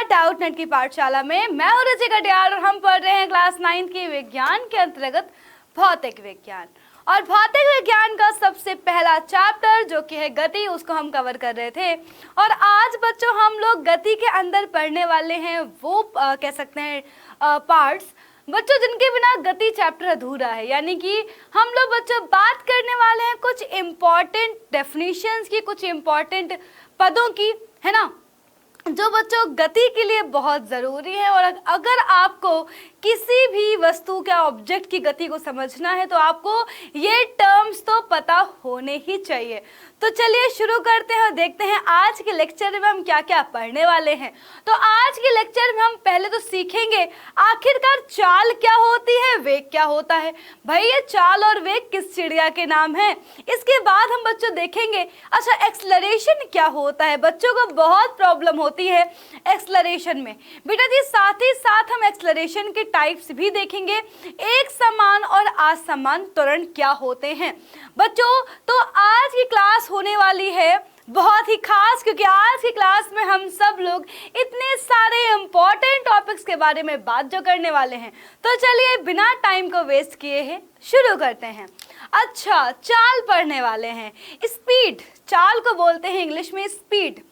Doubt net की पाठशाला में मैं हूं रुचि कटियार और हम पढ़ रहे हैं क्लास 9 की विज्ञान के अंतर्गत भौतिक विज्ञान। और भौतिक विज्ञान का सबसे पहला चैप्टर जो कि है गति, उसको हम कवर कर रहे थे। और आज बच्चों हम लोग गति के अंदर पढ़ने वाले हैं वो कह सकते हैं पार्ट्स बच्चों जिनके बिना गति चैप्टर अधूरा है। यानी कि हम लोग बच्चों बात करने वाले हैं कुछ इम्पॉर्टेंट डेफिनेशंस की, कुछ इम्पॉर्टेंट पदों की, है ना, जो बच्चों गति के लिए बहुत ज़रूरी है। और अगर आपको किसी भी वस्तु के ऑब्जेक्ट की गति को समझना है तो आपको ये टर्म्स तो पता होने ही चाहिए। तो चलिए शुरू करते हैं और देखते हैं आज के लेक्चर में हम क्या क्या पढ़ने वाले हैं। तो आज के लेक्चर में हम पहले तो सीखेंगे आखिरकार चाल क्या होती है, वेग क्या होता है। भाई ये चाल और वेग किस चिड़िया के नाम है। इसके बाद हम बच्चों देखेंगे अच्छा एक्सलरेशन क्या होता है। बच्चों को बहुत प्रॉब्लम होती है एक्सलरेशन में बेटा जी। साथ ही साथ हम एक्सलरेशन के टाइप्स भी देखेंगे, एक समान और असमान त्वरण क्या होते हैं बच्चों। तो आज की क्लास होने वाली है बहुत ही खास, क्योंकि आज की क्लास में हम सब लोग इतने सारे इंपॉर्टेंट टॉपिक्स के बारे में बात जो करने वाले हैं। तो चलिए बिना टाइम को वेस्ट किए हैं शुरू करते हैं। अच्छा चाल पढ़ने वाले हैं, स्पीड, चाल को बोलते हैं इंग्लिश में स्पीड।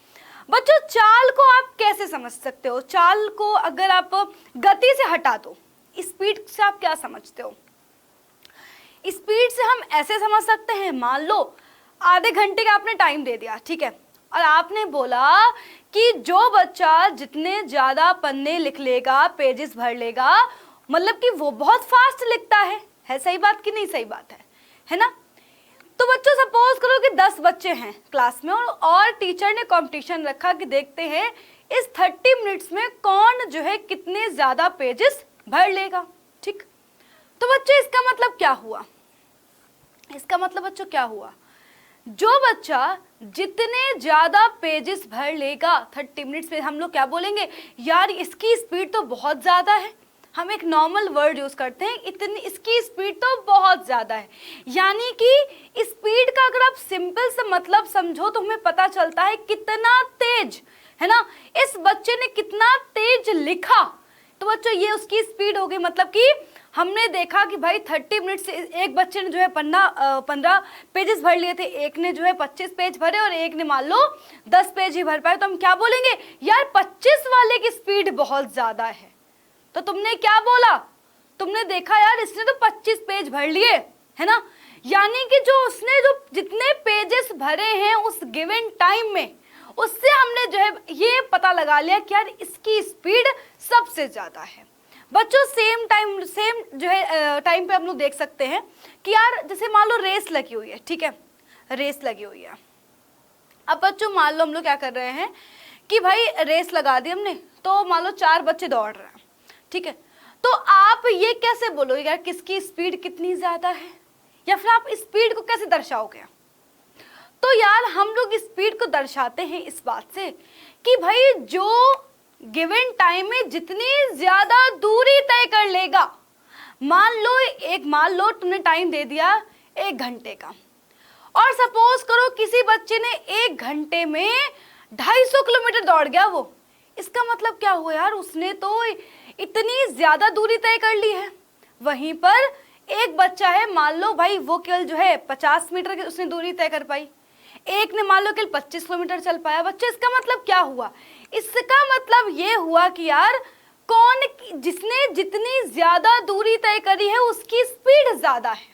बच्चों चाल को आप कैसे समझ सकते हो? चाल को अगर आप गति से हटा दो, स्पीड से आप क्या समझते हो? स्पीड से हम ऐसे समझ सकते हैं, मान लो आधे घंटे का आपने टाइम दे दिया, ठीक है, और आपने बोला कि जो बच्चा जितने ज़्यादा पन्ने लिख लेगा, पेजेस भर लेगा, मतलब कि वो बहुत फास्ट लिखता है सही बात कि नहीं सही बात है ना। तो बच्चों सपोज करो कि 10 बच्चे हैं क्लास में और टीचर ने कंपटीशन रखा कि देखते हैं इस 30 मिनट्स में कौन जो है कितने ज़्यादा पेजेस भर लेगा, ठीक। तो बच्चों इसका मतलब क्या हुआ? इसका मतलब बच्चों क्या हुआ? जो बच्चा जितने ज़्यादा पेजेस भर लेगा 30 मिनट्स में, हम लोग क्या बोलेंगे, यार इसकी स्पीड तो बहुत ज़्यादा है। हम एक नॉर्मल वर्ड यूज़ करते हैं, इतनी इसकी स्पीड तो बहुत ज़्यादा है। यानी कि स्पीड का अगर आप सिंपल सा मतलब समझो तो हमें पता चलता है कितना तेज, है ना, इस बच्चे ने कितना तेज लिखा। तो बच्चों ये उसकी स्पीड हो गई। मतलब कि हमने देखा कि भाई 30 मिनट से एक बच्चे ने जो है 15 पेजेस भर लिए थे, एक ने जो है 25 पेज भरे और एक ने मान लो 10 पेज ही भर पाए। तो हम क्या बोलेंगे, यार 25 वाले की स्पीड बहुत ज़्यादा है। तो तुमने क्या बोला, तुमने देखा यार इसने तो 25 पेज भर लिए, है ना। यानी कि जो उसने जो जितने पेजेस भरे हैं उस गिवन टाइम में, उससे हमने जो है ये पता लगा लिया कि यार इसकी स्पीड सबसे ज़्यादा है। बच्चों सेम जो है टाइम पे हम लोग देख सकते हैं कि यार जैसे मान लो रेस लगी हुई है, ठीक है, रेस लगी हुई है। अब बच्चों मान लो हम लोग क्या कर रहे हैं कि भाई रेस लगा दी हमने, तो मान लो 4 बच्चे दौड़ रहे हैं, ठीक है। तो आप ये कैसे बोलोगे यार किसकी स्पीड कितनी ज़्यादा है, या फिर आप स्पीड को कैसे दर्शाओगे? तो यार हम लोग स्पीड को दर्शाते हैं इस बात से कि भाई जो गिवन टाइम में जितनी ज़्यादा दूरी तय कर लेगा। मान लो तुमने टाइम दे दिया 1 घंटे का, और सपोज करो किसी बच्चे ने 1 घंटे में 250 किलोमीटर दौड़ गया वो। इसका मतलब क्या हुआ यार, उसने तो इतनी ज़्यादा दूरी तय कर ली है। वहीं पर एक बच्चा है, मान लो भाई वो केवल जो है 50 मीटर की उसने दूरी तय कर पाई, एक ने मान लो केवल 25 किलोमीटर चल पाया। बच्चे इसका मतलब क्या हुआ? इसका मतलब ये हुआ कि यार जिसने जितनी ज़्यादा दूरी तय करी है उसकी स्पीड ज़्यादा है।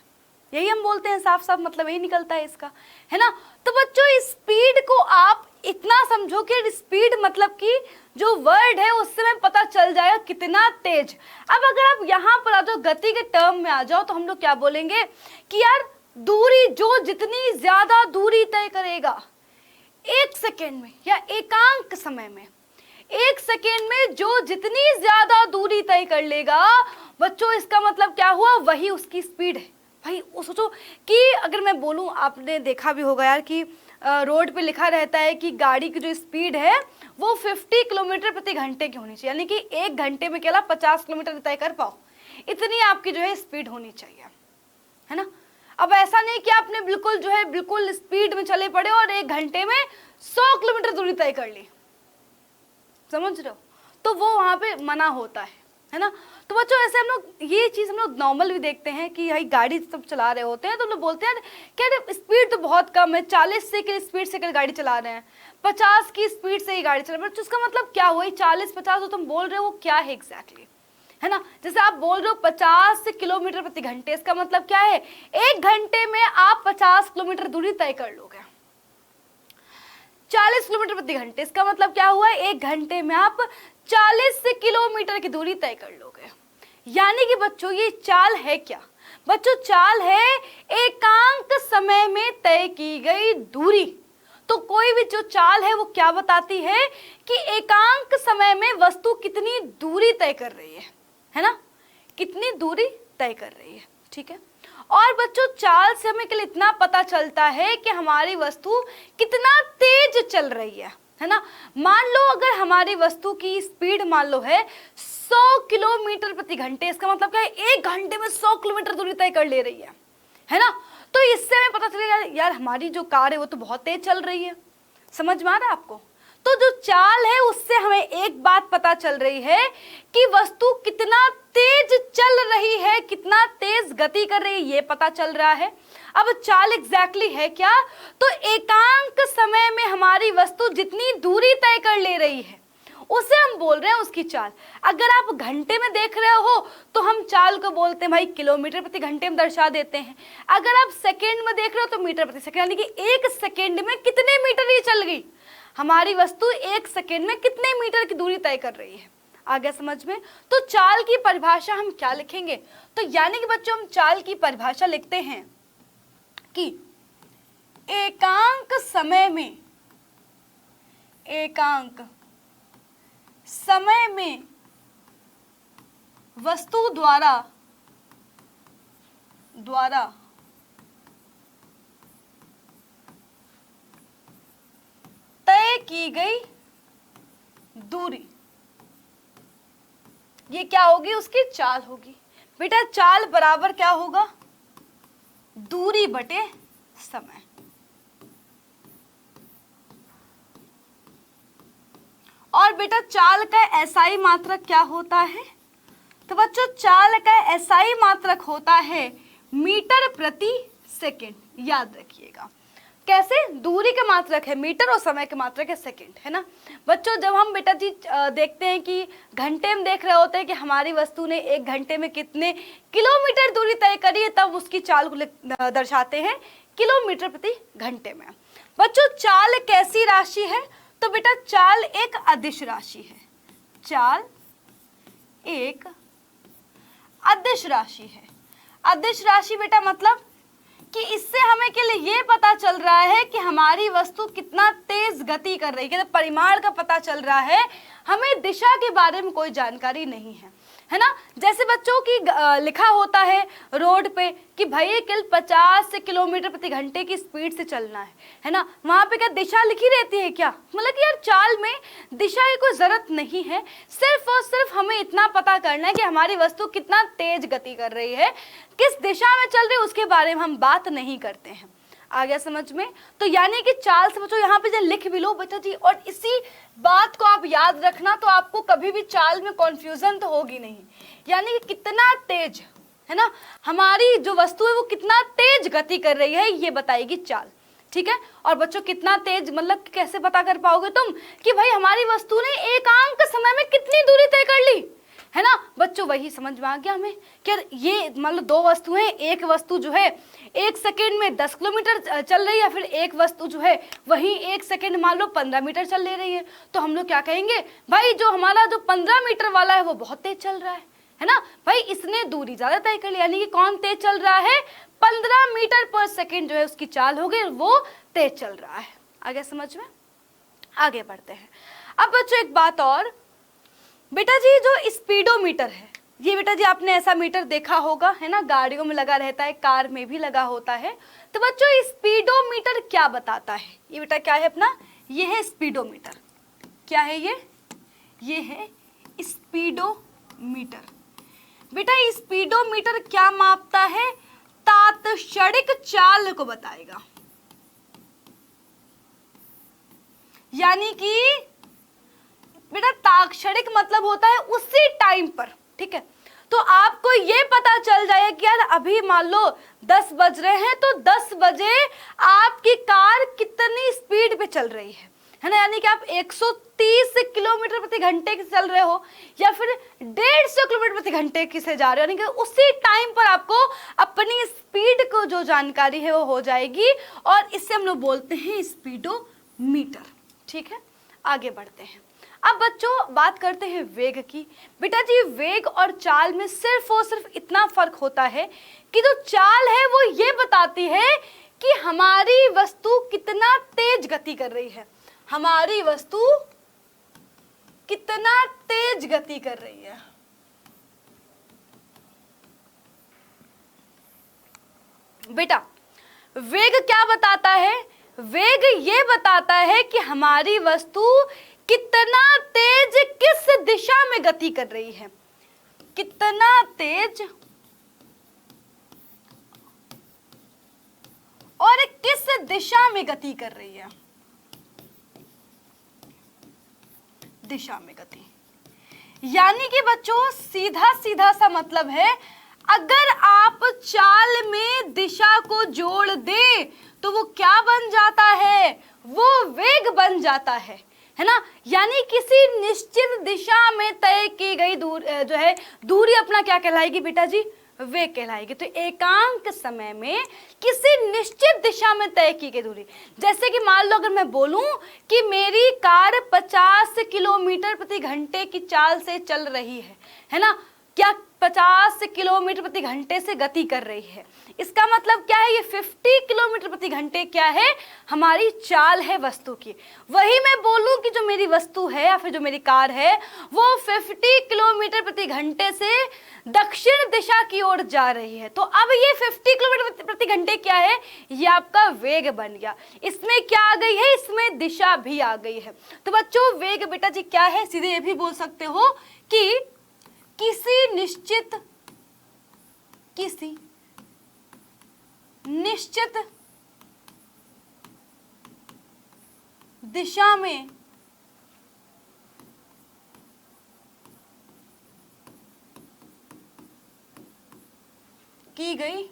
यही हम बोलते हैं, साफ साफ मतलब यही निकलता है इसका, है ना। तो बच्चों स्पीड को आप इतना समझो कि स्पीड मतलब कि जो वर्ड है उससे हमें पता चल जाएगा कितना तेज। अब अगर आप यहाँ पर आ जाओ, गति के टर्म में आ जाओ, तो हम लोग क्या बोलेंगे कि यार दूरी, जो जितनी ज्यादा दूरी तय करेगा 1 सेकेंड में या एकांक समय में, 1 सेकेंड में जो जितनी ज्यादा दूरी तय कर लेगा बच्चों, इसका मतलब क्या हुआ, वही उसकी स्पीड है। भाई वो सोचो कि अगर मैं बोलूं, आपने देखा भी होगा यार कि रोड पे लिखा रहता है कि गाड़ी की जो स्पीड है वो 50 किलोमीटर प्रति घंटे की होनी चाहिए। यानी कि 1 घंटे में केवल 50 किलोमीटर तय कर पाओ, इतनी आपकी जो है स्पीड होनी चाहिए, है ना। अब ऐसा नहीं कि आपने बिल्कुल स्पीड में चले पड़े और 1 घंटे में 100 किलोमीटर दूरी तय कर ली, समझ रहे हो। तो वो वहाँ पे मना होता है ना। तो बच्चों ऐसे हम लोग ये चीज़ हम लोग नॉर्मल भी देखते हैं कि भाई गाड़ी सब चला रहे होते हैं तो लोग बोलते हैं कि स्पीड तो बहुत कम है, 40 से की स्पीड से गाड़ी चला रहे हैं, 50 की स्पीड से ही गाड़ी चला रहे हैं। उसका मतलब क्या हुआ, 40-50 जो तुम बोल रहे हो वो क्या है एग्जैक्टली, है ना। जैसे आप बोल रहे हो 50 किलोमीटर प्रति घंटे, इसका मतलब क्या है, 1 घंटे में आप 50 किलोमीटर दूरी तय कर लोगे। 40 किलोमीटर प्रति घंटे, इसका मतलब क्या हुआ, 1 घंटे में आप 40 किलोमीटर की दूरी तय कर लोगे। यानी कि बच्चों ये चाल है क्या, बच्चों चाल है एकांक समय में तय की गई दूरी। तो कोई भी जो चाल है वो क्या बताती है कि एकांक समय में वस्तु कितनी दूरी तय कर रही है ना, कितनी दूरी तय कर रही है, ठीक है। और बच्चों चाल से हमें केवल इतना पता चलता है कि हमारी वस्तु कितना तेज चल रही है ना। मान लो अगर हमारी वस्तु की स्पीड मान लो है 100 किलोमीटर प्रति घंटे, इसका मतलब क्या है, 1 घंटे में 100 किलोमीटर दूरी तय कर ले रही है ना। तो इससे हमें पता चलेगा यार हमारी जो कार है वो तो बहुत तेज चल रही है। समझ में आ रहा है आपको। तो जो चाल है उससे हमें एक बात पता चल रही है कि वस्तु कितना तेज चल रही है, कितना तेज गति कर रही है, ये पता चल रहा है। अब चाल एग्जैक्टली है क्या, तो एकांक समय में हमारी वस्तु जितनी दूरी तय कर ले रही है उसे हम बोल रहे हैं उसकी चाल। अगर आप घंटे में देख रहे हो तो हम चाल को बोलते हैं भाई किलोमीटर प्रति घंटे में दर्शा देते हैं। अगर आप सेकेंड में देख रहे हो तो मीटर प्रति सेकेंड, यानी कि 1 सेकेंड में कितने मीटर ही चल गई हमारी वस्तु, 1 सेकेंड में कितने मीटर की दूरी तय कर रही है। आ गया समझ में। तो चाल की परिभाषा हम क्या लिखेंगे, तो यानी कि बच्चों हम चाल की परिभाषा लिखते हैं कि एकांक समय में, एकांक समय में वस्तु द्वारा तय की गई दूरी, ये क्या होगी, उसकी चाल होगी। बेटा चाल बराबर क्या होगा, दूरी बटे समय। और बेटा चाल का एसआई मात्रक क्या होता है, तो बच्चों चाल का एसआई मात्रक होता है मीटर प्रति सेकंड। याद रखिएगा कैसे, दूरी के मात्रक है मीटर और समय के मात्रक है सेकंड, है ना। बच्चों जब हम बेटा जी देखते हैं कि घंटे में देख रहे होते हैं कि हमारी वस्तु ने 1 घंटे में कितने किलोमीटर दूरी तय करी है, तब उसकी चाल को दर्शाते हैं किलोमीटर प्रति घंटे में। बच्चों चाल कैसी राशि है, तो बेटा चाल एक अदिश राशि है। चाल एक अदिश राशि है। अदिश राशि बेटा मतलब कि इससे हमें के लिए ये पता चल रहा है कि हमारी वस्तु कितना तेज गति कर रही है, परिमाण का पता चल रहा है, हमें दिशा के बारे में कोई जानकारी नहीं है ना। जैसे बच्चों की लिखा होता है रोड पे कि भाई केवल 50 किलोमीटर प्रति घंटे की स्पीड से चलना है ना। वहाँ पे क्या दिशा लिखी रहती है क्या, मतलब कि यार चाल में दिशा की कोई जरूरत नहीं है, सिर्फ और सिर्फ हमें इतना पता करना है कि हमारी वस्तु कितना तेज गति कर रही है, किस दिशा में चल रही है उसके बारे में हम बात नहीं करते हैं। आ गया समझ में। तो यानी कि चाल से बच्चों यहाँ पे जो लिख भी लो बेटा जी, और इसी बात को आप याद रखना, तो आपको कभी भी चाल में कॉन्फ्यूजन तो होगी नहीं। यानी कि कितना तेज है ना हमारी जो वस्तु है वो कितना तेज गति कर रही है ये बताएगी चाल, ठीक है। और बच्चों कितना तेज मतलब कैसे पता कर पाओगे तुम कि भाई हमारी वस्तु ने एकांक समय में कितनी दूरी तय कर ली, है ना। बच्चों वही समझ में आ गया हमें कि ये मान लो 2 वस्तुएं, एक वस्तु जो है 1 सेकेंड में 10 किलोमीटर चल रही है, फिर एक वस्तु जो है वही 1 सेकेंड मान लो 15 मीटर चल ले रही है, तो हम लोग क्या कहेंगे, भाई जो हमारा जो 15 मीटर वाला है वो बहुत तेज चल रहा है ना। भाई इसने दूरी ज्यादा तय कर ली, यानी कि कौन तेज चल रहा है, 15 मीटर पर सेकेंड जो है उसकी चाल हो गई, वो तेज चल रहा है। आगे समझ में, आगे बढ़ते हैं। अब बच्चों एक बात और, बेटा जी जो स्पीडोमीटर है, ये बेटा जी आपने ऐसा मीटर देखा होगा, है ना, गाड़ियों में लगा रहता है, कार में भी लगा होता है। तो बच्चों स्पीडोमीटर क्या बताता है, ये बेटा क्या है अपना, ये है स्पीडोमीटर। क्या है ये है स्पीडोमीटर। बेटा स्पीडोमीटर क्या मापता है, तात्क्षणिक चाल को बताएगा। यानी कि बेटा ताक्षणिक मतलब होता है उसी टाइम पर, ठीक है। तो आपको ये पता चल जाए कि यार अभी मान लो 10 बज रहे हैं, तो 10 बजे आपकी कार कितनी स्पीड पे चल रही है ना, यानी कि आप 130 किलोमीटर प्रति घंटे से चल रहे हो या फिर 150 किलोमीटर प्रति घंटे की से जा रहे हो, यानी कि उसी टाइम पर आपको अपनी स्पीड को जो जानकारी है वो हो जाएगी, और इससे हम लोग बोलते हैं स्पीडोमीटर, ठीक है। आगे बढ़ते हैं। अब बच्चों बात करते हैं वेग की। बेटा जी वेग और चाल में सिर्फ और सिर्फ इतना फर्क होता है कि जो चाल है वो ये बताती है कि हमारी वस्तु कितना तेज गति कर रही है, हमारी वस्तु कितना तेज गति कर रही है। बेटा वेग क्या बताता है? वेग ये बताता है कि हमारी वस्तु कितना तेज किस दिशा में गति कर रही है, कितना तेज और किस दिशा में गति कर रही है, दिशा में गति। यानी कि बच्चों सीधा सीधा सा मतलब है, अगर आप चाल में दिशा को जोड़ दे तो वो क्या बन जाता है, वो वेग बन जाता है ना। यानी किसी निश्चित दिशा में तय की गई दूरी अपना क्या कहलाएगी बेटा जी, वेग कहलाएगी। तो एकांक समय में किसी निश्चित दिशा में तय की गई दूरी, जैसे कि मान लो अगर मैं बोलूं कि मेरी कार 50 किलोमीटर प्रति घंटे की चाल से चल रही है ना, क्या 50 किलोमीटर प्रति घंटे से गति कर रही है, इसका मतलब क्या है, ये 50 किलोमीटर प्रति घंटे क्या है, हमारी चाल है वस्तु की। वही मैं बोलूं कि जो मेरी वस्तु है या फिर जो मेरी कार है वो 50 किलोमीटर प्रति घंटे से दक्षिण दिशा की ओर जा रही है, तो अब ये 50 किलोमीटर प्रति घंटे क्या है, ये आपका वेग बन गया। इसमें क्या आ गई है, इसमें दिशा भी आ गई है। तो बच्चों वेग बेटा जी क्या है, सीधे ये भी बोल सकते हो कि किसी निश्चित दिशा में की गई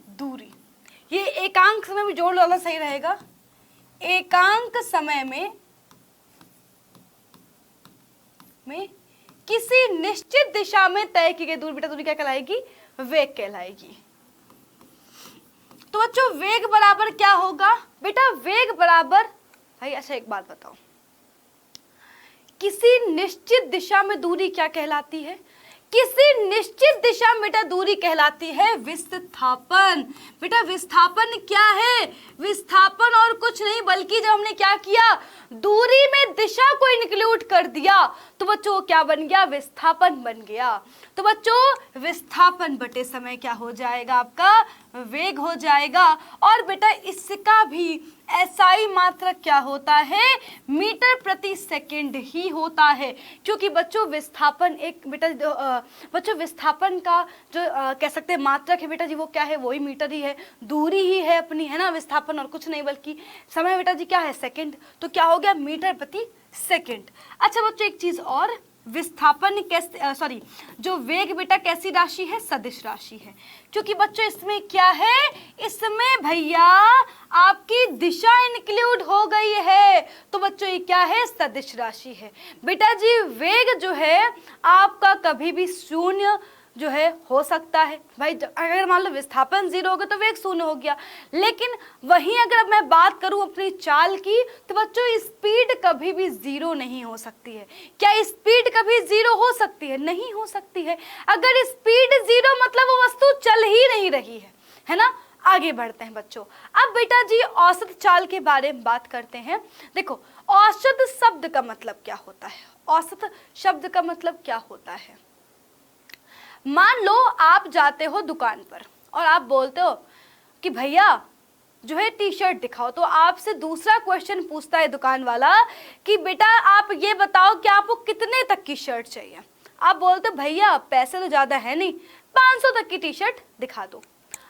दूरी। ये एकांक समय में जोड़ डालना सही रहेगा, एकांक समय में किसी निश्चित दिशा में तय की गई दूरी, बेटा दूरी क्या कहलाएगी, वेग कहलाएगी। तो बच्चों वेग बराबर क्या होगा, बेटा वेग बराबर, भाई अच्छा एक बात बताओ, किसी निश्चित दिशा में दूरी क्या कहलाती है, किसी निश्चित दिशा में बेटा दूरी कहलाती है विस्थापन। बेटा विस्थापन क्या है, विस्थापन और कुछ नहीं बल्कि जब हमने क्या किया, दूरी में दिशा को इंक्लूड कर दिया तो बच्चों क्या बन गया, विस्थापन बन गया। तो बच्चों विस्थापन बटे समय क्या हो जाएगा, आपका वेग हो जाएगा। और बेटा इसका भी एसआई मात्रक क्या होता है, मीटर प्रति सेकंड ही होता है, क्योंकि बच्चों विस्थापन एक बेटा बच्चों विस्थापन का जो कह सकते हैं मात्रक है बेटा जी, वो क्या है, वही मीटर ही है, दूरी ही है अपनी, है ना, विस्थापन और कुछ नहीं बल्कि समय बेटा जी क्या है, सेकंड, तो क्या हो गया मीटर प्रति सेकंड। अच्छा बच्चों एक चीज और, विस्थापन कैसे जो वेग बेटा कैसी राशि है, सदिश राशि है, क्योंकि बच्चों इसमें क्या है, इसमें भैया आपकी दिशा इंक्लूड हो गई है, तो बच्चों ये क्या है, सदिश राशि है। बेटा जी वेग जो है आपका कभी भी शून्य जो है हो सकता है, भाई अगर मान लो विस्थापन 0 हो गया तो वेग 0 हो गया, लेकिन वहीं अगर मैं बात करूं अपनी चाल की तो बच्चों स्पीड कभी भी 0 नहीं हो सकती है। क्या स्पीड कभी 0 हो सकती है, नहीं हो सकती है। अगर स्पीड 0 मतलब वो वस्तु चल ही नहीं रही है ना। आगे बढ़ते हैं बच्चों, अब बेटा जी औसत चाल के बारे में बात करते हैं। देखो औसत शब्द का मतलब क्या होता है, औसत शब्द का मतलब क्या होता है, मान लो आप जाते हो दुकान पर और आप बोलते हो कि भैया जो है टी शर्ट दिखाओ, तो आपसे दूसरा क्वेश्चन पूछता है दुकान वाला कि बेटा आप ये बताओ कि आपको कितने तक की शर्ट चाहिए। आप बोलते हो भैया पैसे तो ज़्यादा है नहीं, 500 तक की टी शर्ट दिखा दो।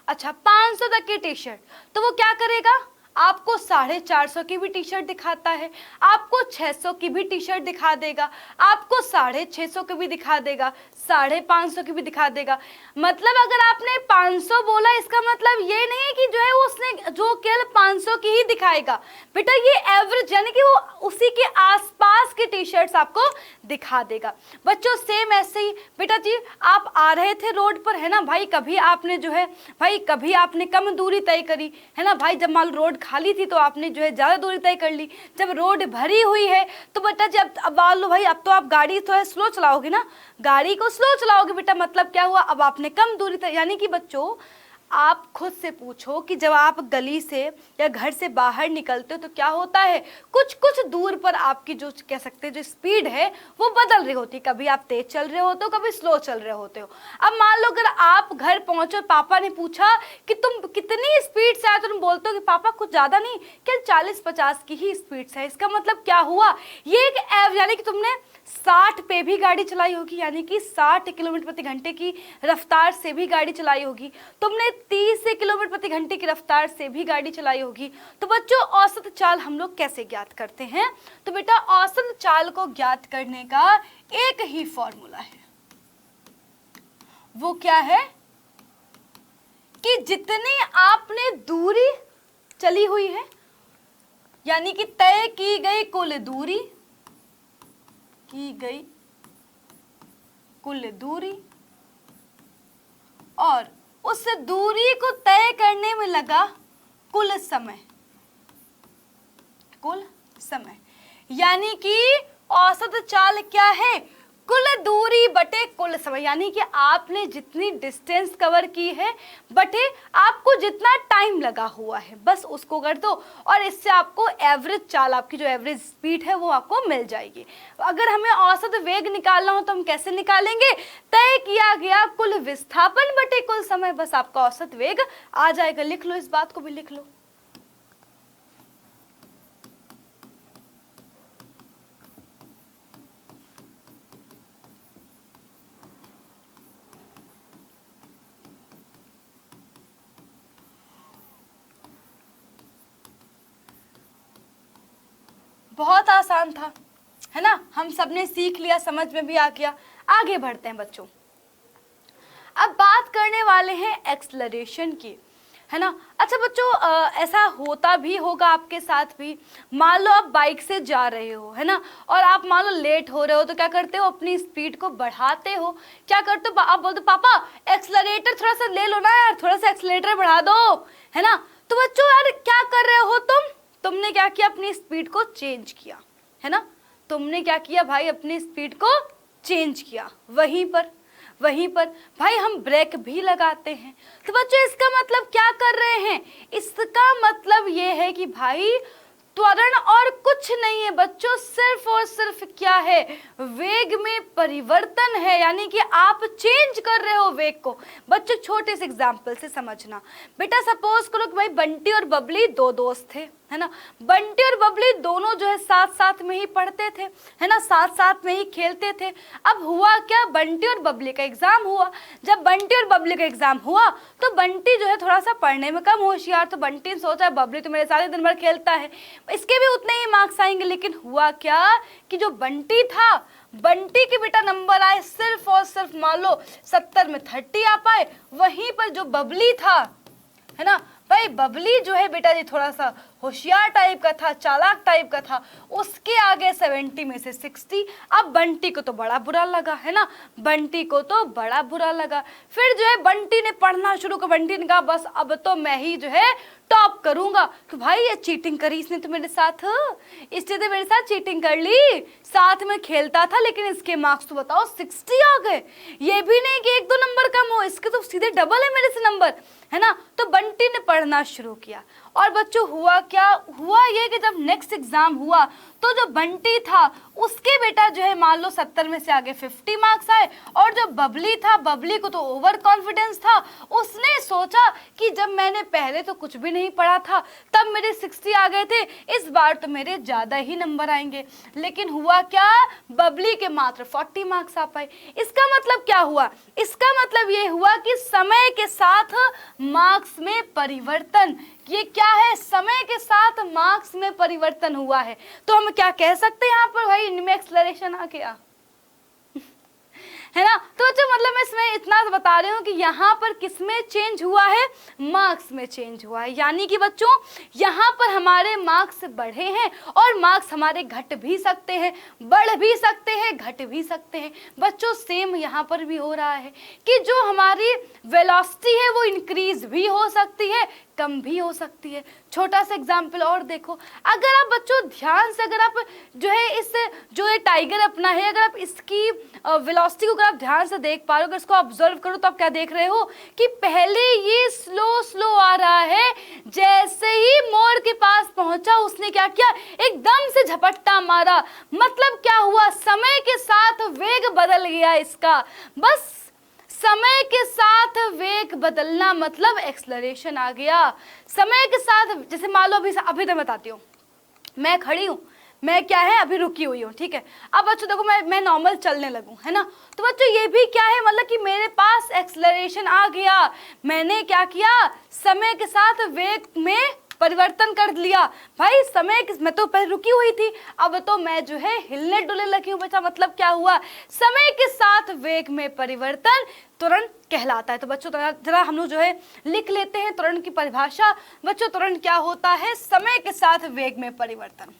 अच्छा 500 तक की टी शर्ट, तो वो क्या करेगा, आपको 450 की भी टी शर्ट दिखाता है, आपको 600 की भी टी शर्ट दिखा देगा, आपको 650 की भी दिखा देगा, 550 की भी दिखा देगा। मतलब अगर आपने 500 बोला, इसका मतलब ये नहीं है कि जो है वो उसने जो केवल 500 की ही दिखाएगा बेटा, ये एवरेज यानी कि वो उसी के आसपास की टी शर्ट्स आपको दिखा देगा। बच्चों सेम ऐसे ही बेटा जी, आप आ रहे थे रोड पर, है ना भाई, कभी आपने जो है भाई कभी आपने कम दूरी तय करी, है ना भाई, जब मान लो रोड खाली थी तो आपने जो है ज़्यादा दूरी तय कर ली, जब रोड भरी हुई है तो बेटा जी अब मान लो भाई, अब तो आप गाड़ी तो है स्लो चलाओगे ना, गाड़ी को स्लो चलाओगे बेटा, मतलब क्या हुआ, अब आपने कम दूरी तय। यानी कि बच्चों आप खुद से पूछो कि जब आप गली से या घर से बाहर निकलते हो तो क्या होता है, कुछ कुछ दूर पर आपकी जो कह सकते हैं जो स्पीड है वो बदल रही होती है, कभी आप तेज चल रहे होते हो, कभी स्लो चल रहे होते हो। अब मान लो अगर आप घर पहुंचो, पापा ने पूछा कि तुम कितनी स्पीड से आए, तो तुम बोलते हो कि पापा कुछ ज़्यादा नहीं, क्या 40-50 की ही स्पीड से है। इसका मतलब क्या हुआ, ये एक यानी कि तुमने 60 पे भी गाड़ी चलाई होगी, यानी कि 60 किलोमीटर प्रति घंटे की रफ्तार से भी गाड़ी चलाई होगी, तुमने 30 किलोमीटर प्रति घंटे की रफ्तार से भी गाड़ी चलाई होगी। तो बच्चों औसत चाल हम लोग कैसे ज्ञात करते हैं, तो बेटा औसत चाल को ज्ञात करने का एक ही फॉर्मूला है, वो क्या है कि जितनी आपने दूरी चली हुई है, यानी कि तय की गई कुल दूरी, की गई कुल दूरी और उस दूरी को तय करने में लगा कुल समय, कुल समय, यानी कि औसत चाल क्या है, कुल दूरी बटे कुल समय, यानी कि आपने जितनी डिस्टेंस कवर की है बटे आपको जितना टाइम लगा हुआ है, बस उसको कर दो और इससे आपको एवरेज चाल, आपकी जो एवरेज स्पीड है वो आपको मिल जाएगी। अगर हमें औसत वेग निकालना हो तो हम कैसे निकालेंगे, तय किया गया कुल विस्थापन बटे कुल समय, बस आपका औसत वेग आ जाएगा। लिख लो, इस बात को भी लिख लो। बहुत आसान था, है ना, हम सबने सीख लिया, समझ में भी आ गया। आगे बढ़ते हैं बच्चों, अब बात करने वाले हैं एक्सलरेशन की, है ना। अच्छा बच्चों, ऐसा होता भी होगा आपके साथ भी, मान लो आप बाइक से जा रहे हो, है ना, और आप मान लो लेट हो रहे हो, तो क्या करते हो, अपनी स्पीड को बढ़ाते हो। क्या करते हो, आप बोलते हो पापा एक्सलरेटर थोड़ा सा ले लो ना यार, थोड़ा सा एक्सलरेटर बढ़ा दो, है ना। तो बच्चों यार क्या कर रहे हो तुमने क्या किया, अपनी स्पीड को चेंज किया, है ना, तुमने क्या किया भाई, अपनी स्पीड को चेंज किया। वहीं पर भाई हम ब्रेक भी लगाते हैं। तो बच्चों इसका मतलब क्या कर रहे हैं, इसका मतलब ये है कि भाई त्वरण और कुछ नहीं है बच्चों, सिर्फ और सिर्फ क्या है, वेग में परिवर्तन है, यानी कि आप चेंज कर रहे हो वेग को। बच्चों छोटे से एग्जाम्पल से समझना, बेटा सपोज करो कि भाई बंटी और बबली दो दोस्त थे, है ना, बंटी और बबली दोनों जो है साथ साथ में ही पढ़ते थे, है ना, साथ साथ में ही खेलते थे। अब हुआ क्या, बंटी और बबली का एग्जाम हुआ। जब बंटी और बबली का एग्जाम हुआ तो बंटी जो है थोड़ा सा पढ़ने में कम होशियार, तो बंटी ने सोचा बबली तो मेरे साथ ही दिन भर खेलता है, इसके भी उतने ही मार्क्स आएंगे। लेकिन हुआ क्या कि जो बंटी था, बंटी के बेटा नंबर आए सिर्फ और सिर्फ मान लो 70 में 30 आ पाए, वहीं पर जो बबली था, है ना भाई, बबली जो है बेटा जी थोड़ा सा होशियार टाइप का था, चालाक टाइप का था, उसके आगे 70 में से 60। अब बंटी को तो बड़ा बुरा लगा, है ना, बंटी को तो बड़ा बुरा लगा। फिर जो है बंटी ने पढ़ना शुरू कर, बंटी ने कहा बस अब तो मैं ही जो है टॉप करूंगा। कि भाई ये चीटिंग करी इसने तो मेरे साथ, इसने तो मेरे साथ चीटिंग कर ली, साथ में खेलता था लेकिन इसके मार्क्स तो बताओ 60 आ गए। ये भी नहीं कि 1-2 नंबर कम हो, इसके तो सीधे डबल है मेरे से नंबर, है ना। तो बंटी ने पढ़ना शुरू किया और बच्चों हुआ क्या, हुआ ये कि जब नेक्स्ट एग्जाम हुआ तो जो बंटी था उसके बेटा जो है मान लो 70 में से आगे 50 मार्क्स आए, और जो बबली था, बबली को तो ओवर कॉन्फिडेंस था, उसने सोचा कि जब मैंने पहले तो कुछ भी नहीं पढ़ा था तब मेरे 60 आ गए थे, इस बार तो मेरे ज़्यादा ही नंबर आएंगे। लेकिन हुआ क्या, बबली के मात्र 40 मार्क्स आ पाए। इसका मतलब क्या हुआ, इसका मतलब ये हुआ कि समय के साथ मार्क्स में परिवर्तन, ये क्या है, समय के साथ मार्क्स में परिवर्तन हुआ है। तो हम क्या कह सकते हैं यहाँ पर, भाई इनमें एक्सेलरेशन आ गया है ना। तो जो मतलब मैं इसमें इतना बता रही हूँ कि यहाँ पर किसमें चेंज हुआ है, मार्क्स में चेंज हुआ है। यानी कि बच्चों यहाँ पर हमारे मार्क्स बढ़े हैं, और मार्क्स हमारे घट भी सकते हैं, बढ़ भी सकते हैं, घट भी सकते हैं। बच्चों सेम यहाँ पर भी हो रहा है कि जो हमारी वेलोसिटी है वो इंक्रीज भी हो सकती है, कम भी हो सकती है। छोटा सा एग्जाम्पल और देखो, अगर आप बच्चों ध्यान से, अगर आप जो है इस जो ये टाइगर अपना है, अगर आप इसकी वेलोसिटी को अगर आप ध्यान से देख पा रहे हो, अगर इसको ऑब्जर्व करो तो आप क्या देख रहे हो कि पहले ये स्लो स्लो आ रहा है, जैसे ही मोड़ के पास पहुंचा उसने क्या किया, एकदम से झपट्टा मारा। मतलब क्या हुआ, समय के साथ वेग बदल गया इसका। बस समय के साथ वेग बदलना मतलब एक्सेलरेशन आ गया। समय के साथ, जैसे मान लो अभी तो बताती हूँ, मैं खड़ी हूँ, मैं क्या है अभी रुकी हुई हूँ, ठीक है। अब बच्चों देखो मैं नॉर्मल चलने लगूँ, है ना, तो बच्चों ये भी क्या है, मतलब कि मेरे पास एक्सेलरेशन आ गया। मैंने क्या किया, समय के साथ वेग में परिवर्तन कर लिया। भाई मैं तो पहले रुकी हुई थी, अब तो मैं जो है हिलने डुलने लगी हूँ बच्चा। मतलब क्या हुआ, समय के साथ वेग में परिवर्तन त्वरण कहलाता है। तो बच्चों जरा हम लोग जो है लिख लेते हैं त्वरण की परिभाषा। बच्चों त्वरण क्या होता है, समय के साथ वेग में परिवर्तन।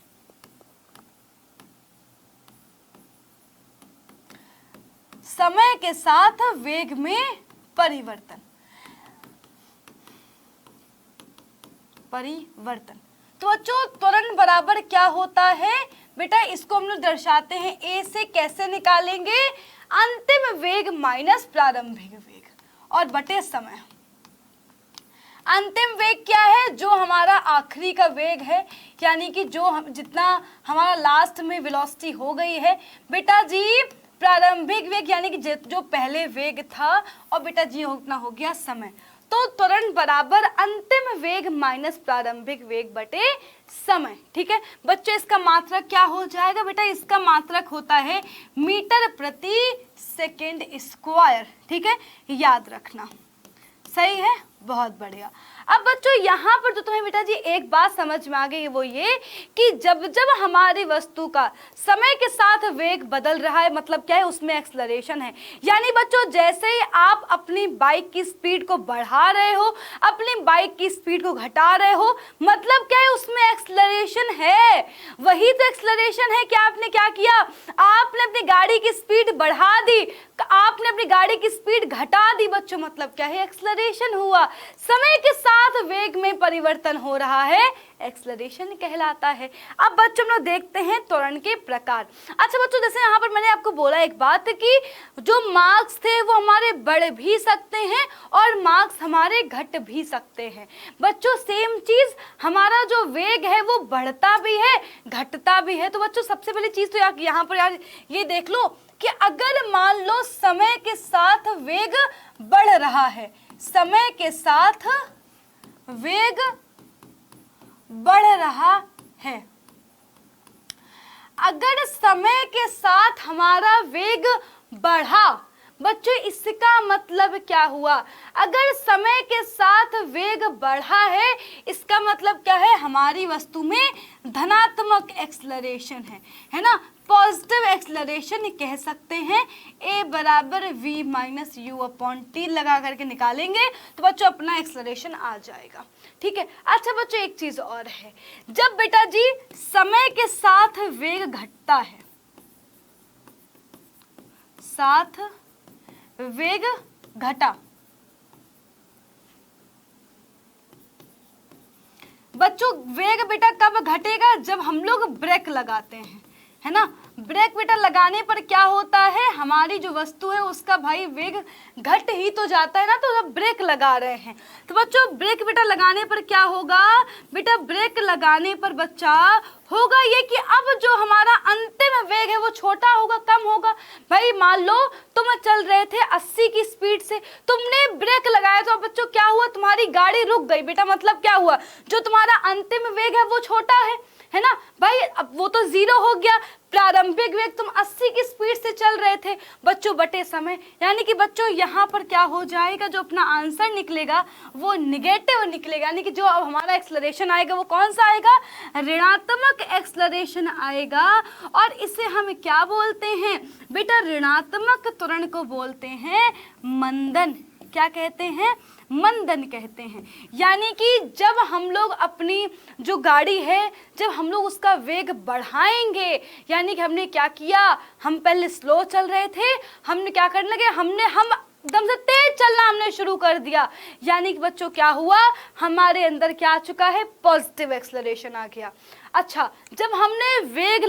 समय के साथ वेग में परिवर्तन, तो बच्चों त्वरण बराबर क्या होता है बेटा, इसको हम लोग दर्शाते हैं ए से। कैसे निकालेंगे, अंतिम वेग माइनस प्रारंभिक वेग और बटे समय। अंतिम वेग क्या है, जो हमारा आखिरी का वेग है, यानी कि जो जितना हमारा लास्ट में वेलोसिटी हो गई है बेटा जी। प्रारंभिक वेग यानी कि जो पहले वेग था, और बेटा जी उतना हो गया समय। तो त्वरण बराबर अंतिम वेग माइनस प्रारंभिक वेग बटे समय। ठीक है बच्चों, इसका मात्रक क्या हो जाएगा बेटा, इसका मात्रक होता है मीटर प्रति सेकेंड स्क्वायर। ठीक है, याद रखना, सही है, बहुत बढ़िया। अब बच्चों यहाँ पर तो तुम्हें बेटा जी एक बात समझ में आ गई, वो ये कि जब जब हमारी वस्तु का समय के साथ वेग बदल रहा है, मतलब क्या है, उसमें एक्सेलरेशन है। यानी बच्चों जैसे ही आप अपनी बाइक की स्पीड को बढ़ा रहे हो, अपनी बाइक की स्पीड को घटा रहे हो, मतलब क्या है, उसमें एक्सेलरेशन है। वही तो एक्सेलरेशन है कि आपने क्या किया, आपने अपनी गाड़ी की स्पीड बढ़ा दी, आपने अपनी गाड़ी की स्पीड घटा दी। बच्चों मतलब क्या है, एक्सेलरेशन हुआ। समय के साथ वेग में परिवर्तन हो रहा है, एक्सेलरेशन कहलाता है। अब बच्चों हम लोग देखते हैं त्वरण के प्रकार। अच्छा बच्चों, जैसे यहाँ पर मैंने आपको बोला एक बात कि जो मार्क्स थे वो हमारे बढ़ भी सकते हैं और मार्क्स हमारे घट भी सकते हैं। बच्चों सेम चीज, हमारा जो वेग है वो बढ़ता भी है, घटता भी है। तो बच्चों सबसे पहली चीज तो यहाँ पर यार ये देख लो कि अगर मान लो समय के साथ वेग बढ़ रहा है, समय के साथ वेग बढ़ रहा है, अगर समय के साथ हमारा वेग बढ़ा, बच्चों इसका मतलब क्या हुआ, अगर समय के साथ वेग बढ़ा है इसका मतलब क्या है, हमारी वस्तु में धनात्मक एक्सेलरेशन है ना, पॉजिटिव एक्सेलरेशन कह सकते हैं। a बराबर v minus you upon T लगा करके निकालेंगे तो बच्चों अपना एक्सेलरेशन आ जाएगा। ठीक है, अच्छा बच्चों एक चीज और है, जब बेटा जी समय के साथ वेग घटता है, साथ वेग घटा, बच्चों वेग बेटा कब घटेगा, जब हम लोग ब्रेक लगाते हैं, है ना। ब्रेक बेटा लगाने पर क्या होता है, हमारी जो वस्तु है उसका भाई वेग घट ही तो जाता है ना। तो जब ब्रेक लगा रहे हैं तो बच्चों ब्रेक बेटा लगाने पर क्या होगा, बेटा ब्रेक लगाने पर बच्चा होगा ये कि अब जो हमारा अंतिम वेग है वो छोटा होगा, कम होगा। भाई मान लो तुम चल रहे थे 80 की स्पीड से, तुमने ब्रेक लगाया तो बच्चों क्या हुआ, तुम्हारी गाड़ी रुक गई बेटा। मतलब क्या हुआ, जो तुम्हारा अंतिम वेग है वो छोटा है ना भाई। अब वो तो 0 हो गया, प्रारंभिक वेग तुम 80 की स्पीड से चल रहे थे बच्चों बटे समय, यानी कि बच्चों यहाँ पर क्या हो जाएगा, जो अपना आंसर निकलेगा वो निगेटिव निकलेगा। यानी कि जो अब हमारा एक्सलरेशन आएगा वो कौन सा आएगा, ऋणात्मक एक्सलरेशन आएगा। और इसे हम क्या बोलते हैं बेटा, ऋणात्मक त्वरण को बोलते हैं मंदन। क्या कहते हैं, मंदन कहते हैं। यानी कि जब हम लोग अपनी जो गाड़ी है, जब हम लोग उसका वेग बढ़ाएंगे, यानी कि हमने क्या किया, हम पहले स्लो चल रहे थे, हमने क्या करने लगे, हम एकदम से तेज चलना हमने शुरू कर दिया। यानी कि बच्चों क्या हुआ, हमारे अंदर क्या आ चुका है, पॉजिटिव एक्सलरेशन आ गया। अच्छा, जब हमने ब्रेक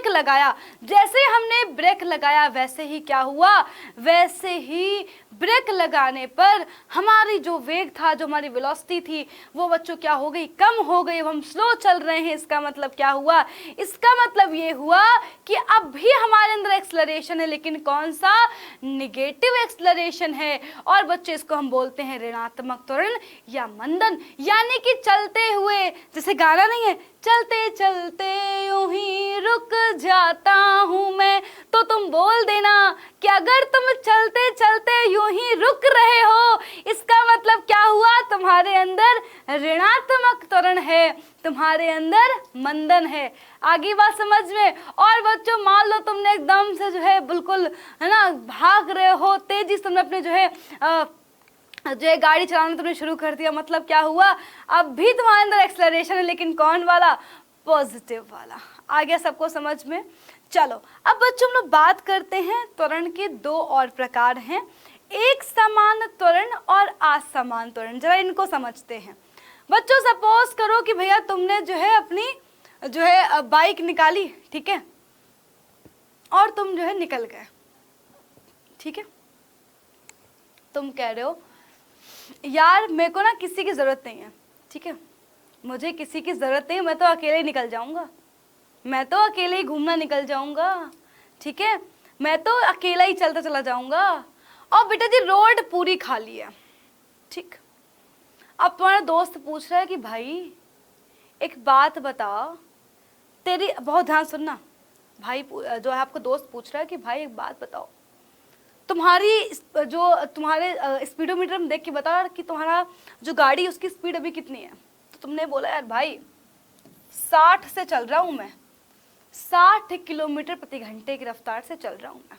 लगाया, जैसे हमने ब्रेक लगाया वैसे ही क्या हुआ, वैसे ही ब्रेक लगाने पर हमारी जो वेग था, जो हमारी वेलोसिटी थी वो बच्चों क्या हो गई, कम हो गई। अब हम स्लो चल रहे हैं, इसका मतलब क्या हुआ, इसका मतलब ये हुआ कि अब भी हमारे अंदर एक्सलरेशन है, लेकिन कौन सा, निगेटिव एक्सलरेशन है। और बच्चे इसको हम बोलते हैं ऋणात्मक त्वरण या मंदन। यानी कि चलते हुए, जैसे गाना नहीं है, चलते चलते यूं ही रुक जाता हूं मैं, तो तुम बोल देना कि अगर तुम चलते चलते यूं ही रुक रहे हो, इसका मतलब क्या हुआ, तुम्हारे अंदर ऋणात्मक त्वरण है, तुम्हारे अंदर मंदन है। आगे बात समझ में। और बच्चों मान लो तुमने एकदम से जो है बिल्कुल, है ना, भाग रहे हो, तेजी से तुमने अपने जो है गाड़ी चलाना तुमने शुरू कर दिया। मतलब क्या हुआ, अब भी तुम्हारे अंदर एक्सलरेशन है, लेकिन कौन वाला, पॉजिटिव वाला। आ गया सबको समझ में। चलो अब बच्चों हम लोग बात करते हैं, त्वरण के 2 और प्रकार हैं, एक समान त्वरण और असमान त्वरण। जरा इनको समझते हैं बच्चों। सपोज करो कि भैया तुमने जो है अपनी जो है बाइक निकाली, ठीक है, और तुम जो है निकल गए, ठीक है। तुम कह रहे हो यार मेरे को ना किसी की जरूरत नहीं है, ठीक है, मुझे किसी की जरूरत नहीं, मैं तो अकेले ही निकल जाऊंगा, मैं तो अकेले ही घूमना निकल जाऊंगा, ठीक है, मैं तो अकेला ही चलता चला जाऊंगा। और बेटा जी रोड पूरी खाली है, ठीक। अब तुम्हारा दोस्त पूछ रहा है कि भाई एक बात बता, तेरी, बहुत ध्यान सुनना भाई, जो है आपका दोस्त पूछ रहा है कि भाई एक बात बताओ, तुम्हारे स्पीडोमीटर में देख के बता कि तुम्हारा जो गाड़ी है उसकी स्पीड अभी कितनी है। तो तुमने बोला यार भाई 60 से चल रहा हूँ मैं, 60 किलोमीटर प्रति घंटे की रफ्तार से चल रहा हूँ मैं,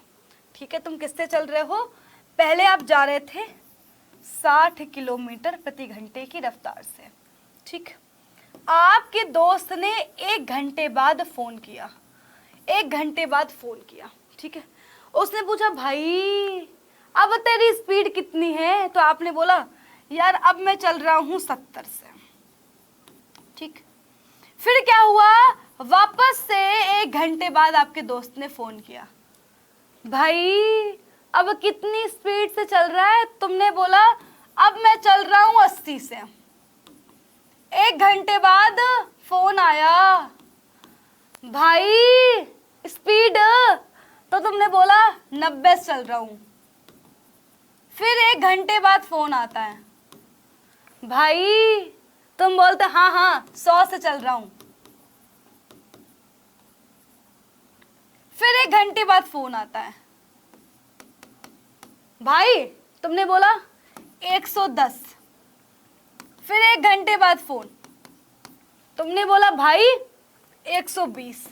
ठीक है। तुम किससे चल रहे हो, पहले आप जा रहे थे 60 किलोमीटर प्रति घंटे की रफ्तार से, ठीक। आपके दोस्त ने 1 घंटे बाद फोन किया, 1 घंटे बाद फोन किया, ठीक है। उसने पूछा भाई अब तेरी स्पीड कितनी है, तो आपने बोला यार अब मैं चल रहा हूं 70 से, ठीक। फिर क्या हुआ, वापस से 1 घंटे बाद आपके दोस्त ने फोन किया, भाई अब कितनी स्पीड से चल रहा है, तुमने बोला अब मैं चल रहा हूं 80 से। 1 घंटे बाद फोन आया, भाई स्पीड, तो तुमने बोला 90 से चल रहा हूं। फिर 1 घंटे बाद फोन आता है, भाई तुम बोलते हाँ हाँ 100 से चल रहा हूं। फिर 1 घंटे बाद फोन आता है, भाई तुमने बोला 110। फिर 1 घंटे बाद फोन, तुमने बोला भाई 120।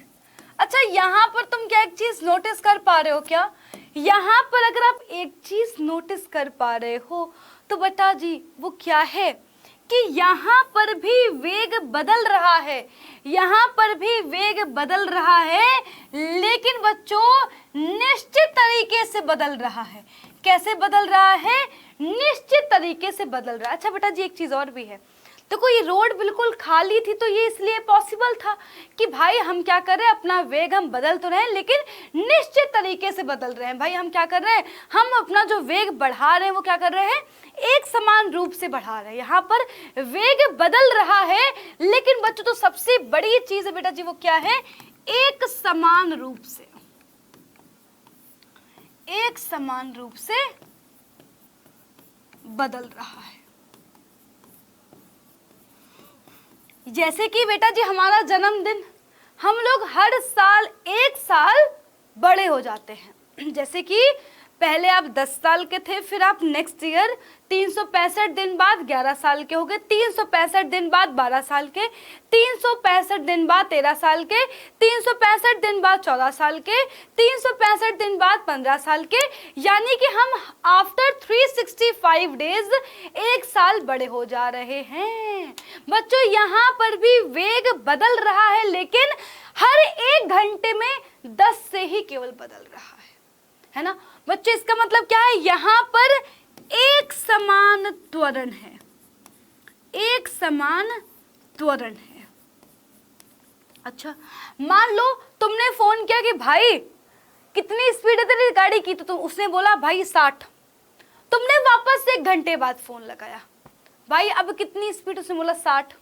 अच्छा यहाँ पर तुम क्या एक चीज नोटिस कर पा रहे हो क्या, यहाँ पर अगर आप एक चीज नोटिस कर पा रहे हो तो बेटा जी वो क्या है कि यहाँ पर भी वेग बदल रहा है, यहाँ पर भी वेग बदल रहा है, लेकिन बच्चों निश्चित तरीके से बदल रहा है। कैसे बदल रहा है, निश्चित तरीके से बदल रहा है। अच्छा बेटा जी एक चीज और भी है, देखो ये रोड बिल्कुल खाली थी, तो ये इसलिए पॉसिबल था कि भाई हम क्या कर रहे हैं, अपना वेग हम बदल तो रहे हैं लेकिन निश्चित तरीके से बदल रहे हैं। भाई हम क्या कर रहे हैं, हम अपना जो वेग बढ़ा रहे हैं वो क्या कर रहे हैं, एक समान रूप से बढ़ा रहे हैं। यहाँ पर वेग बदल रहा है, लेकिन बच्चों तो सबसे बड़ी चीज है बेटा जी वो क्या है, एक समान रूप से, एक समान रूप से बदल रहा है। जैसे कि बेटा जी हमारा जन्मदिन, हम लोग हर साल एक साल बड़े हो जाते हैं। जैसे कि पहले आप 10 साल के थे, फिर आप नेक्स्ट ईयर 365 दिन बाद 11 साल के हो गए, 365 दिन बाद 12 साल के, 365 दिन बाद 13 साल के, 365 दिन बाद 14 साल के, 365 दिन बाद 15 साल के, यानी कि हम आफ्टर 365 डेज एक साल बड़े हो जा रहे हैं। बच्चों यहाँ पर भी वेग बदल रहा है, लेकिन हर एक घंटे में 10 से ही केवल बदल रहा है ना बच्चों। इसका मतलब क्या है, यहाँ पर एक समान त्वरण है, एक समान त्वरण है। अच्छा, मान लो तुमने फोन किया कि भाई कितनी स्पीड है तेरी गाड़ी की, तो उसने बोला भाई 60। तुमने वापस 1 घंटे बाद फोन लगाया, भाई अब कितनी स्पीड, उसने बोला 60।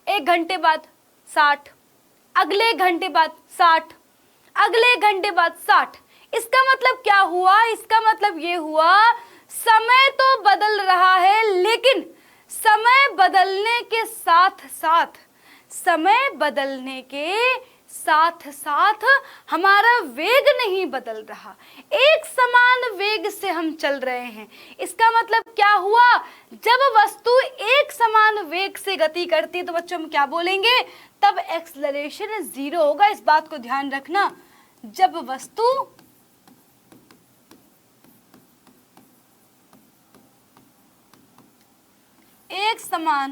1 घंटे बाद 60, अगले घंटे बाद 60, अगले घंटे बाद 60। इसका मतलब क्या हुआ, इसका मतलब ये हुआ समय तो बदल रहा है, लेकिन समय बदलने के साथ साथ, समय बदलने के साथ साथ हमारा वेग नहीं बदल रहा, एक समान वेग से हम चल रहे हैं। इसका मतलब क्या हुआ, जब वस्तु एक समान वेग से गति करती है तो बच्चों हम क्या बोलेंगे, तब एक्सेलरेशन 0 होगा। इस बात को ध्यान रखना, जब वस्तु एक समान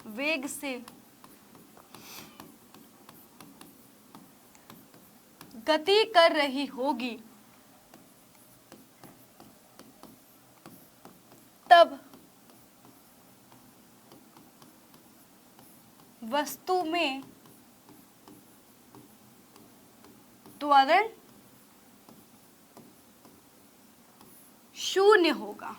वेग से गति कर रही होगी तब वस्तु में त्वरण 0 होगा।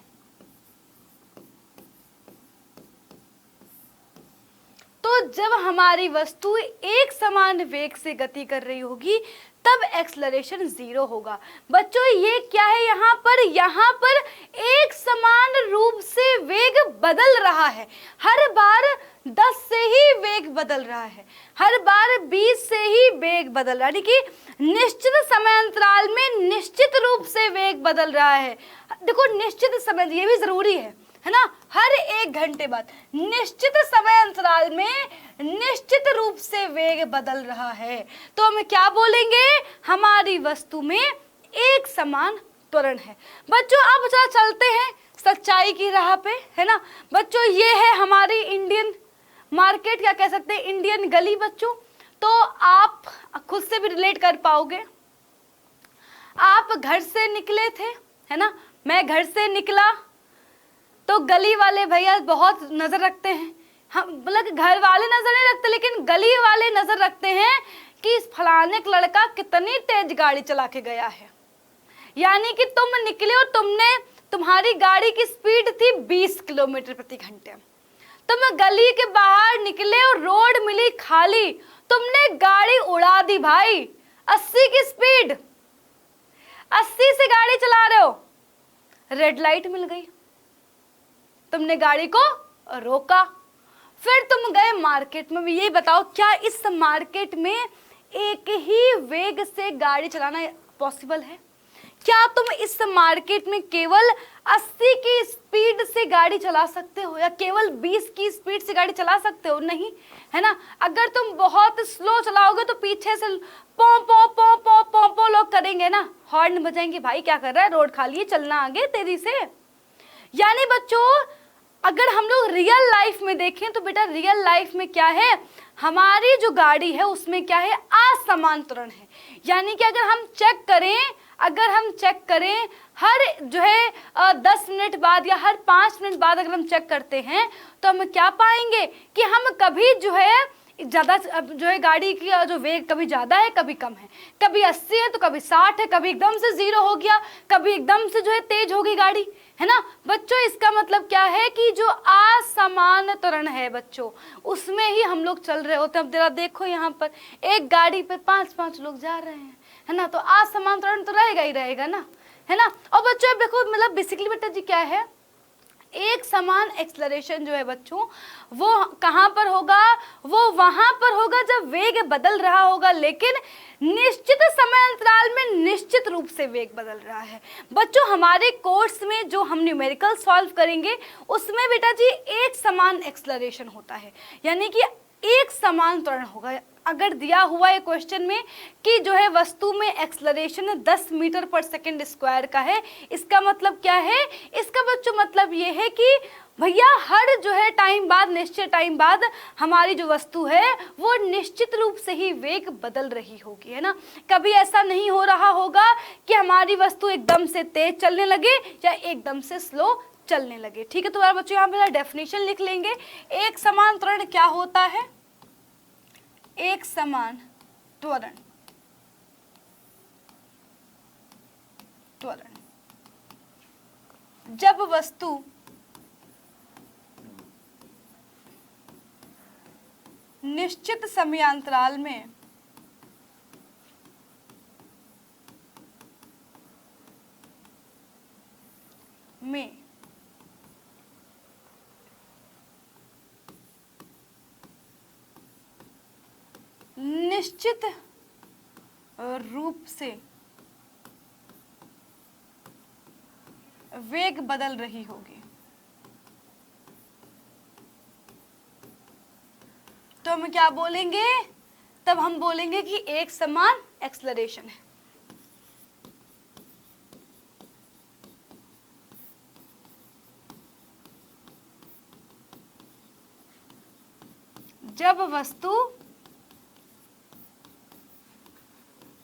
तो जब हमारी वस्तु एक समान वेग से गति कर रही होगी तब एक्सेलरेशन 0 होगा। बच्चों ये क्या है, यहाँ पर एक समान रूप से वेग बदल रहा है। हर बार 10 से ही वेग बदल रहा है, हर बार 20 से ही वेग बदल रहा है, यानी कि निश्चित समय अंतराल में निश्चित रूप से वेग बदल रहा है। देखो निश्चित समय, ये भी जरूरी है ना, हर 1 घंटे बाद निश्चित समय अंतराल में निश्चित रूप से वेग बदल रहा है। तो हम क्या बोलेंगे, हमारी वस्तु में एक समान त्वरण है। बच्चों अब जरा चलते हैं सच्चाई की राह पे, है ना बच्चों। ये है हमारी इंडियन मार्केट, क्या कह सकते हैं, इंडियन गली बच्चों। तो आप खुद से भी रिलेट कर पाओगे। आप घर से निकले थे, है ना, मैं घर से निकला तो गली वाले भैया बहुत नजर रखते हैं, हम मतलब घर वाले नजर नहीं रखते लेकिन गली वाले नजर रखते हैं कि इस फलाने का लड़का कितनी तेज गाड़ी चला के गया है। यानी कि तुम निकले और तुम्हारी गाड़ी की स्पीड थी 20 किलोमीटर प्रति घंटे। तुम गली के बाहर निकले और रोड मिली खाली, तुमने गाड़ी उड़ा दी भाई, 80 की स्पीड, 80 से गाड़ी चला रहे हो, रेड लाइट मिल गई, तुमने गाड़ी को रोका, फिर तुम गए मार्केट में। ये बताओ क्या इस मार्केट में एक ही वेग से गाड़ी चलाना पॉसिबल है? क्या तुम इस मार्केट में केवल 80 की स्पीड से गाड़ी चला सकते हो या केवल 20 की स्पीड से गाड़ी चला सकते हो? नहीं, है ना। अगर तुम बहुत स्लो चलाओगे तो पीछे से पो पो पो पो पो पो लोग करेंगे ना, हॉर्न बजाएंगे, भाई क्या कर रहा है, रोड खाली है, चलना आगे तेजी से। यानी बच्चों अगर हम लोग रियल लाइफ में देखें तो बेटा रियल लाइफ में क्या है, हमारी जो गाड़ी है उसमें क्या है, असमान त्वरण है। यानी कि अगर हम चेक करें अगर हम चेक करें हर जो है 10 मिनट बाद या हर 5 मिनट बाद अगर हम चेक करते हैं तो हम क्या पाएंगे कि हम कभी जो है ज़्यादा जो है गाड़ी की जो वेग कभी ज़्यादा है कभी कम है, कभी 80 है तो कभी 60 है, कभी एकदम से 0 हो गया, कभी एकदम से जो है तेज हो गई गाड़ी, है ना बच्चों। इसका मतलब क्या है कि जो असमान त्वरण है बच्चों उसमें ही हम लोग चल रहे होते हैं। अब जरा देखो यहाँ पर एक गाड़ी पे 5-5 लोग जा रहे हैं, है ना, तो असमान त्वरण तो रहेगा ही रहेगा ना, है ना। और बच्चों अब देखो मतलब बेसिकली बेटा जी क्या है, एक समान एक्सलरेशन जो है बच्चों वो कहाँ पर होगा, वो वहां पर होगा जब वेग बदल रहा होगा, लेकिन निश्चित समय अंतराल में निश्चित रूप से वेग बदल रहा है। बच्चों हमारे कोर्स में जो हम न्यूमेरिकल सॉल्व करेंगे उसमें बेटा जी एक समान एक्सलरेशन होता है, यानी कि एक समान त्वरण होगा। अगर दिया हुआ है क्वेश्चन में कि जो है वस्तु में एक्सलरेशन 10 मीटर पर सेकंड स्क्वायर का है, इसका मतलब क्या है, इसका बच्चों मतलब ये है कि भैया हर जो है टाइम बाद, निश्चित टाइम बाद हमारी जो वस्तु है वो निश्चित रूप से ही वेग बदल रही होगी, है ना। कभी ऐसा नहीं हो रहा होगा कि हमारी वस्तु एकदम से तेज चलने लगे या एकदम से स्लो चलने लगे। ठीक है, तो बच्चों यहाँ पे डेफिनेशन लिख लेंगे। एक समान त्वरण क्या होता है, एक समान त्वरण जब वस्तु निश्चित समयांतराल में निश्चित रूप से वेग बदल रही होगी, तो हम क्या बोलेंगे, तब हम बोलेंगे कि एक समान एक्सलरेशन है। जब वस्तु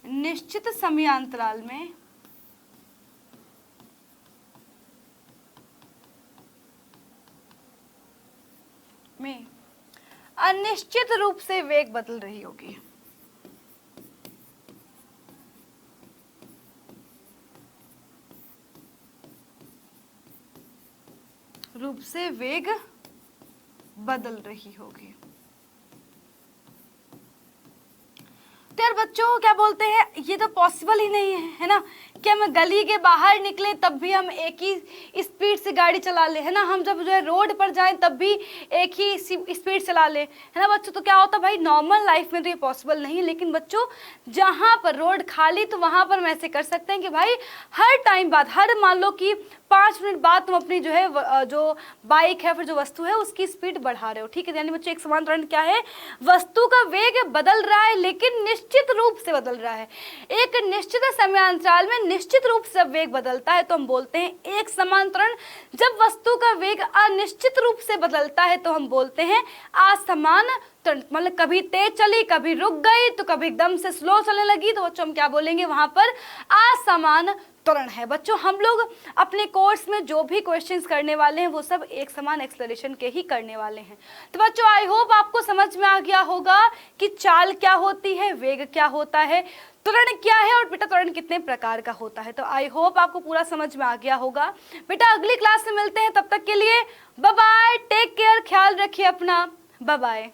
निश्चित समयांतराल में अनिश्चित रूप से वेग बदल रही होगी। रूप से वेग बदल रही होगी। तो यार बच्चों क्या बोलते हैं, ये तो पॉसिबल ही नहीं है ना, कि हम गली के बाहर निकले तब भी हम एक ही स्पीड से गाड़ी चला ले, है ना। हम जब जो है रोड पर जाएं तब भी एक ही स्पीड चला ले, है ना बच्चों। तो क्या होता है भाई, नॉर्मल लाइफ में तो ये पॉसिबल नहीं है, लेकिन बच्चों जहाँ पर रोड खाली तो वहाँ पर हम ऐसे कर सकते हैं कि भाई हर टाइम बाद, हर मान लो कि 5 मिनट बाद तुम अपनी जो है जो बाइक है फिर जो वस्तु है उसकी स्पीड बढ़ा रहे हो। ठीक है, यानी बच्चों एक समान त्वरण क्या है, वस्तु का वेग बदल रहा है लेकिन निश्चित रूप से बदल रहा है। एक निश्चित समयांतराल में निश्चित रूप से वेग बदलता है तो हम बोलते हैं एक समान त्वरण। जब वस्तु का वेग अनिश्चित रूप से बदलता है तो हम बोलते हैं असमान त्वरण। मतलब कभी तेज चली, कभी रुक गई, तो कभी एकदम से स्लो चलने लगी, तो बच्चों हम क्या बोलेंगे, वहां पर असमान त्वरण है। बच्चों हम लोग अपने कोर्स में जो भी क्वेश्चंस करने वाले हैं वो सब एक समान एक्सलरेशन के ही करने वाले हैं। तो बच्चों आई होप आपको समझ में आ गया होगा कि चाल क्या होती है, वेग क्या होता है, त्वरण क्या है और बेटा त्वरण कितने प्रकार का होता है। तो आई होप आपको पूरा समझ में आ गया होगा। बेटा अगली क्लास में मिलते हैं, तब तक के लिए बाय बाय, टेक केयर, ख्याल रखिए अपना, बाय बाय।